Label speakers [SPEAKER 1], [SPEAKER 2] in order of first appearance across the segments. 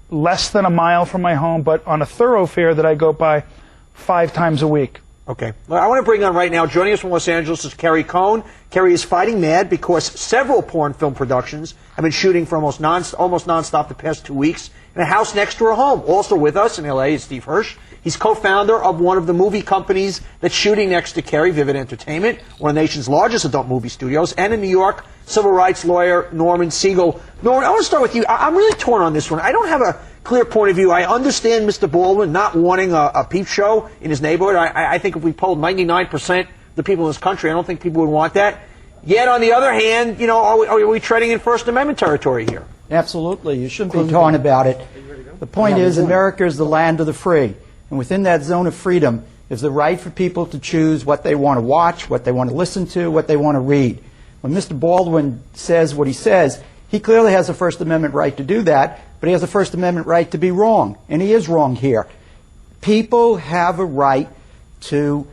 [SPEAKER 1] less than a mile from my home, but on a thoroughfare that I go by 5 times a week.
[SPEAKER 2] Okay. Well, I want to bring on right now, joining us from Los Angeles, is Carrie Cohn. Carrie is fighting mad because several porn film productions have been shooting for almost nonstop the past 2 weeks in a house next to her home. Also with us in L.A. is Steve Hirsch. He's co-founder of one of the movie companies that's shooting next to Carrie, Vivid Entertainment, one of the nation's largest adult movie studios, and in New York, civil rights lawyer Norman Siegel. Norman, I want to start with you. I'm really torn on this one. I don't have a clear point of view. I understand Mr. Baldwin not wanting a peep show in his neighborhood. I think if we polled 99% of the people in this country, I don't think people would want that. Yet, on the other hand, you know, are we treading in First Amendment territory here?
[SPEAKER 3] Absolutely. You shouldn't be talking about it. The point is, America is the land of the free. And within that zone of freedom is the right for people to choose what they want to watch, what they want to listen to, what they want to read. When Mr. Baldwin says what he says, he clearly has a First Amendment right to do that, but he has a First Amendment right to be wrong. And he is wrong here. People have a right to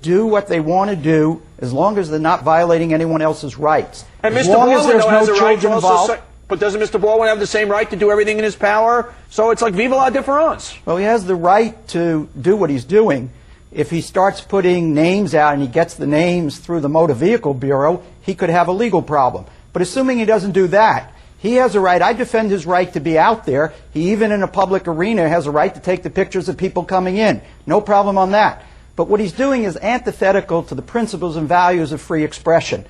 [SPEAKER 3] do what they want to do as long as they're not violating anyone else's rights.
[SPEAKER 2] And Mr. Baldwin has a right to also say, but doesn't Mr. Baldwin have the same right to do everything in his power? So it's like vive la différence.
[SPEAKER 3] Well, he has the right to do what he's doing. If he starts putting names out and he gets the names through the Motor Vehicle Bureau, he could have a legal problem. But assuming he doesn't do that, he has a right. I defend his right to be out there. He, even in a public arena, has a right to take the pictures of people coming in. No problem on that. But what he's doing is antithetical to the principles and values of free expression.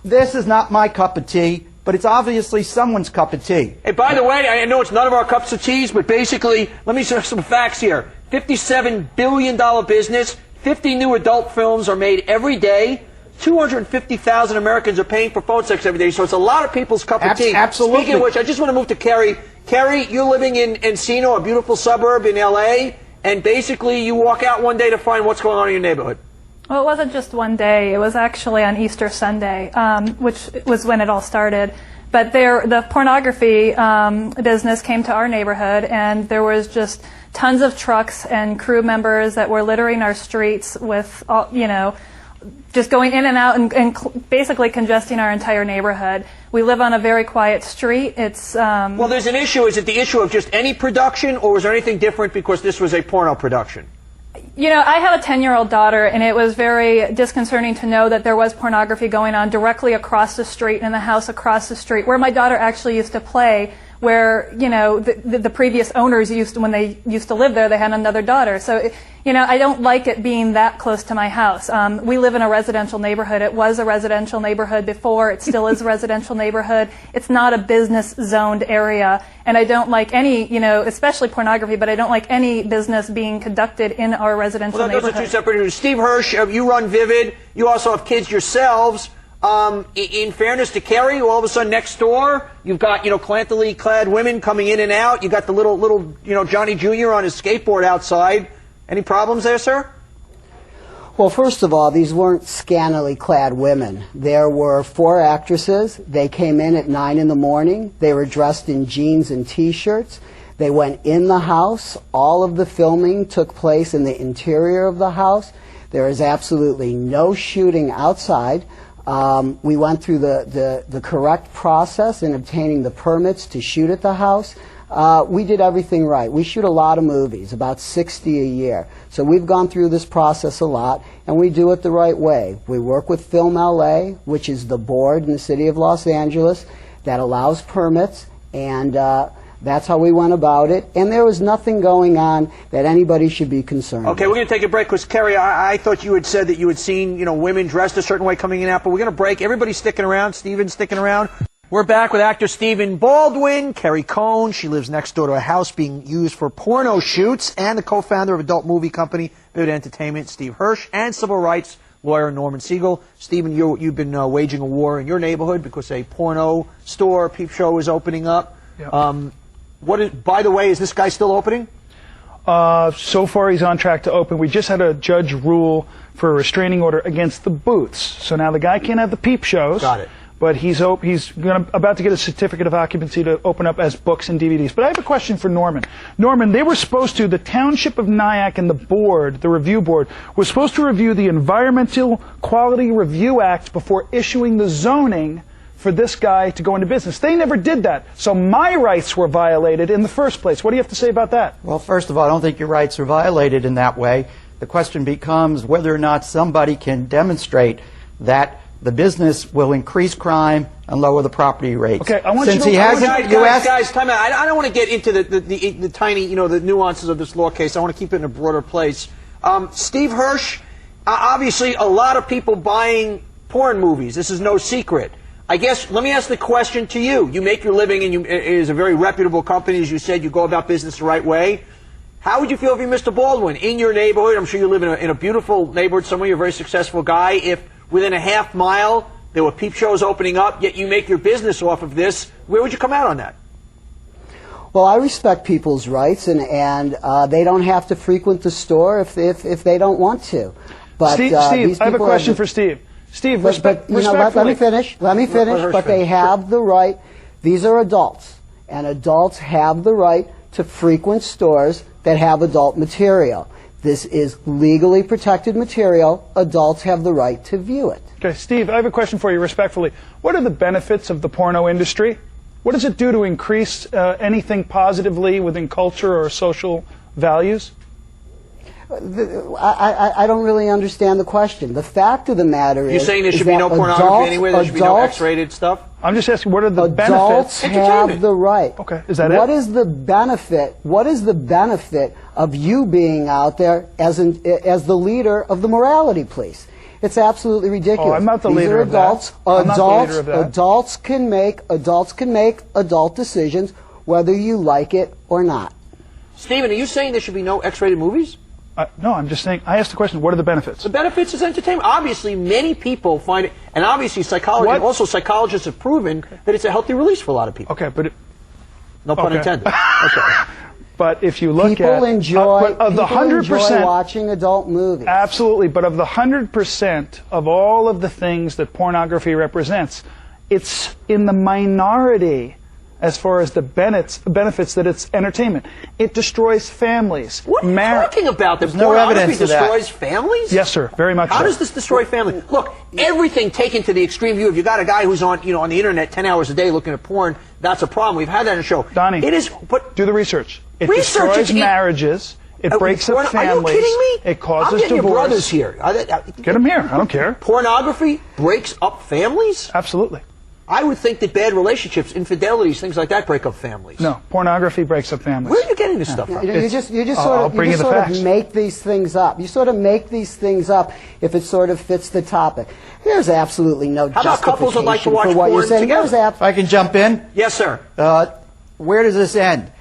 [SPEAKER 3] This is not my cup of tea, but it's obviously someone's cup of tea.
[SPEAKER 2] Hey, by the way, I know it's none of our cups of tea, but basically, let me share some facts here. $57 billion business, 50 new adult films are made every day. 250,000 Americans are paying for phone sex every day, so it's a lot of people's cup of tea.
[SPEAKER 3] Absolutely.
[SPEAKER 2] Speaking of which, I just want to move to Carrie. Carrie, you're living in Encino, a beautiful suburb in L.A., and basically you walk out one day to find what's going on in your neighborhood.
[SPEAKER 4] Well, it wasn't just one day. It was actually on Easter Sunday, which was when it all started. But the pornography business came to our neighborhood, and there was just tons of trucks and crew members that were littering our streets with, you know, just going in and out and basically congesting our entire neighborhood. We live on a very quiet street. It's
[SPEAKER 2] well, there's an issue. Is it the issue of just any production, or was there anything different because this was a porno production?
[SPEAKER 4] You know, I have a 10-year-old daughter, and it was very disconcerting to know that there was pornography going on directly across the street in the house across the street, where my daughter actually used to play, where, you know, the previous owners when they used to live there, they had another daughter. So, you know, I don't like it being that close to my house. We live in a residential neighborhood. It was a residential neighborhood before. It still is a residential neighborhood. It's not a business-zoned area. And I don't like any, you know, especially pornography, but I don't like any business being conducted in our residential neighborhood.
[SPEAKER 2] Those are two separate issues. Steve Hirsch, you run Vivid. You also have kids yourselves. In fairness to Carrie, all of a sudden next door, you've got, you know, clantily clad women coming in and out. You got the little, you know, Johnny Jr. on his skateboard outside. Any problems there, sir?
[SPEAKER 5] Well, first of all, these weren't scantily clad women. There were 4 actresses. They came in at 9 in the morning. They were dressed in jeans and T-shirts. They went in the house. All of the filming took place in the interior of the house. There is absolutely no shooting outside. We went through the correct process in obtaining the permits to shoot at the house. We did everything right. We shoot a lot of movies, about 60 a year. So we've gone through this process a lot, and we do it the right way. We work with Film LA, which is the board in the city of Los Angeles that allows permits, and that's how we went about it. And there was nothing going on that anybody should be concerned
[SPEAKER 2] Okay,
[SPEAKER 5] with.
[SPEAKER 2] we're going to take a break because, Carrie, I thought you had said that you had seen, you know, women dressed a certain way coming in and out, but we're going to break. Everybody's sticking around. Steven's sticking around. We're back with actor Stephen Baldwin, Carrie Cohn. She lives next door to a house being used for porno shoots, and the co-founder of adult movie company Vivid Entertainment, Steve Hirsch, and civil rights lawyer Norman Siegel. Stephen, you've been waging a war in your neighborhood because a porno store, peep show, is opening up.
[SPEAKER 1] Yep.
[SPEAKER 2] By the way, is this guy still opening?
[SPEAKER 1] So far, he's on track to open. We just had a judge rule for a restraining order against the booths. So now the guy can't have the peep shows.
[SPEAKER 2] Got it.
[SPEAKER 1] But he's about to get a certificate of occupancy to open up as books and DVDs. But I have a question for Norman. Norman, they were supposed to, the Township of Nyack and the board, the review board, was supposed to review the Environmental Quality Review Act before issuing the zoning for this guy to go into business. They never did that. So my rights were violated in the first place. What do you have to say about that?
[SPEAKER 3] Well, first of all, I don't think your rights are violated in that way. The question becomes whether or not somebody can demonstrate that the business will increase crime and lower the property rates.
[SPEAKER 1] Okay, I want
[SPEAKER 3] Since
[SPEAKER 1] you to...
[SPEAKER 3] he hasn't,
[SPEAKER 2] guys, time out. I don't want to get into the tiny, the nuances of this law case. I want to keep it in a broader place. Steve Hirsch, obviously a lot of people buying porn movies. This is no secret. I guess, let me ask the question to you. You make your living, and it is a very reputable company, as you said. You go about business the right way. How would you feel if you're Mr. Baldwin in your neighborhood? I'm sure you live in a beautiful neighborhood somewhere. You're a very successful guy. If within a half mile there were peep shows opening up, yet you make your business off of this, where would you come out on that?
[SPEAKER 5] Well, I respect people's rights, and they don't have to frequent the store if they don't want to. But
[SPEAKER 1] Steve, I have a question for Steve. Steve,
[SPEAKER 5] but let me finish. But they have the right. These are adults, and adults have the right to frequent stores that have adult material. This is legally protected material. Adults have the right to view it.
[SPEAKER 1] Okay, Steve, I have a question for you respectfully. What are the benefits of the porno industry? What does it do to increase anything positively within culture or social values?
[SPEAKER 5] I don't really understand the question. The fact of the matter is...
[SPEAKER 2] You're saying there should be no pornography anywhere? There should be no X-rated stuff?
[SPEAKER 1] I'm just asking, what are the
[SPEAKER 5] benefits? Adults have the right.
[SPEAKER 1] Okay, is that it?
[SPEAKER 5] What is the benefit? What is the benefit of you being out there as the leader of the morality police? It's absolutely ridiculous.
[SPEAKER 1] Oh, I'm not the leader of that.
[SPEAKER 5] Adults can make adult decisions whether you like it or not.
[SPEAKER 2] Stephen, are you saying there should be no X-rated movies?
[SPEAKER 1] No, I'm just saying, I asked the question, what are the benefits?
[SPEAKER 2] The benefits is entertainment. Obviously, many people find it, and obviously psychologists have proven that it's a healthy release for a lot of people.
[SPEAKER 1] Okay, but...
[SPEAKER 2] No pun intended. Okay.
[SPEAKER 1] But if you look
[SPEAKER 5] people enjoy watching adult movies.
[SPEAKER 1] Absolutely, but of the 100% of all of the things that pornography represents, it's in the minority as far as the benefits that it's entertainment. It destroys families.
[SPEAKER 2] What are you talking about?
[SPEAKER 3] There's no evidence of that.
[SPEAKER 2] Destroys families?
[SPEAKER 1] Yes, sir. Very much so.
[SPEAKER 2] How does this destroy families? Look, everything taken to the extreme view. If you got a guy who's on the internet 10 hours a day looking at porn, that's a problem. We've had that in the show.
[SPEAKER 1] Donnie,
[SPEAKER 2] it is. But
[SPEAKER 1] do the research. It destroys marriages. It breaks up families.
[SPEAKER 2] Are you kidding me?
[SPEAKER 1] It causes
[SPEAKER 2] I'm getting
[SPEAKER 1] divorce.
[SPEAKER 2] Your brothers here.
[SPEAKER 1] Get them here. I don't care.
[SPEAKER 2] Pornography breaks up families?
[SPEAKER 1] Absolutely.
[SPEAKER 2] I would think that bad relationships, infidelities, things like that break up families.
[SPEAKER 1] No, pornography breaks up families.
[SPEAKER 2] Where are you getting this stuff from?
[SPEAKER 5] You just sort of make these things up. You sort of make these things up if it sort of fits the topic. There's absolutely no
[SPEAKER 2] justification. How about couples that like to watch
[SPEAKER 5] for what
[SPEAKER 2] porn
[SPEAKER 5] you're saying.
[SPEAKER 2] together?
[SPEAKER 3] If I can jump in?
[SPEAKER 2] Yes, sir.
[SPEAKER 3] Where does this end?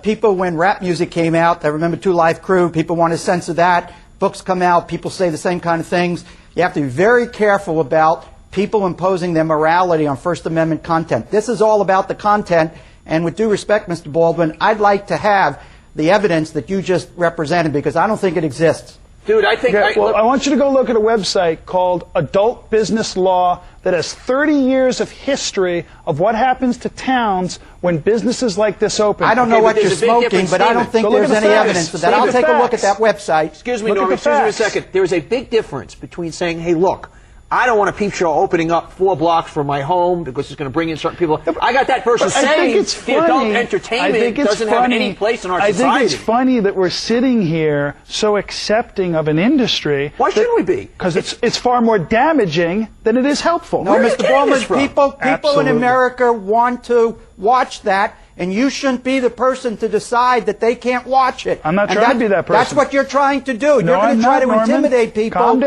[SPEAKER 3] People, when rap music came out, I remember Two Live Crew, people want to censor that. Books come out, people say the same kind of things. You have to be very careful about people imposing their morality on First Amendment content. This is all about the content, and with due respect, Mr. Baldwin, I'd like to have the evidence that you just represented, because I don't think it exists.
[SPEAKER 2] Dude, I think...
[SPEAKER 1] I want you to go look at a website called Adult Business Law that has 30 years of history of what happens to towns when businesses like this open.
[SPEAKER 3] I don't know what you're smoking, but I don't think there's any evidence of that. I'll take a look at that website.
[SPEAKER 2] Excuse me, Norman, excuse me a second. There is a big difference between saying, hey, look, I don't want a peep show opening up 4 blocks from my home because it's going to bring in certain people. I got that person saying the adult entertainment doesn't have any place in our society.
[SPEAKER 1] I think it's funny that we're sitting here so accepting of an industry.
[SPEAKER 2] Why shouldn't we be?
[SPEAKER 1] Because it's far more damaging than it is helpful.
[SPEAKER 3] No, Mr. Baldwin, people in America want to watch that, and you shouldn't be the person to decide that they can't watch it.
[SPEAKER 1] I'm not trying to be that person.
[SPEAKER 3] That's what you're trying to do.
[SPEAKER 1] No,
[SPEAKER 3] you're going to try to intimidate people from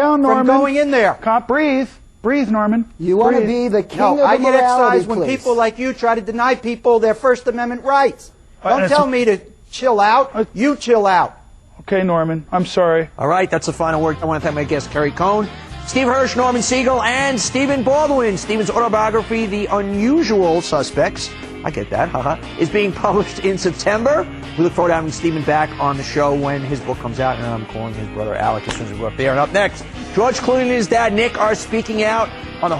[SPEAKER 3] going in there.
[SPEAKER 1] Breathe. Breathe, Norman.
[SPEAKER 5] You want to be the king of the
[SPEAKER 3] I get excised
[SPEAKER 5] police.
[SPEAKER 3] when people like you try to deny people their First Amendment rights. Don't tell me to chill out. You chill out.
[SPEAKER 1] Okay, Norman. I'm sorry.
[SPEAKER 2] All right, that's the final word. I want to thank my guests, Kerry Cohn, Steve Hirsch, Norman Siegel, and Stephen Baldwin. Stephen's autobiography, The Unusual Suspects, I get that, is being published in September. We look forward to having Stephen back on the show when his book comes out, and I'm calling his brother Alec as soon as we're up there. And up next, George Clooney and his dad Nick are speaking out on the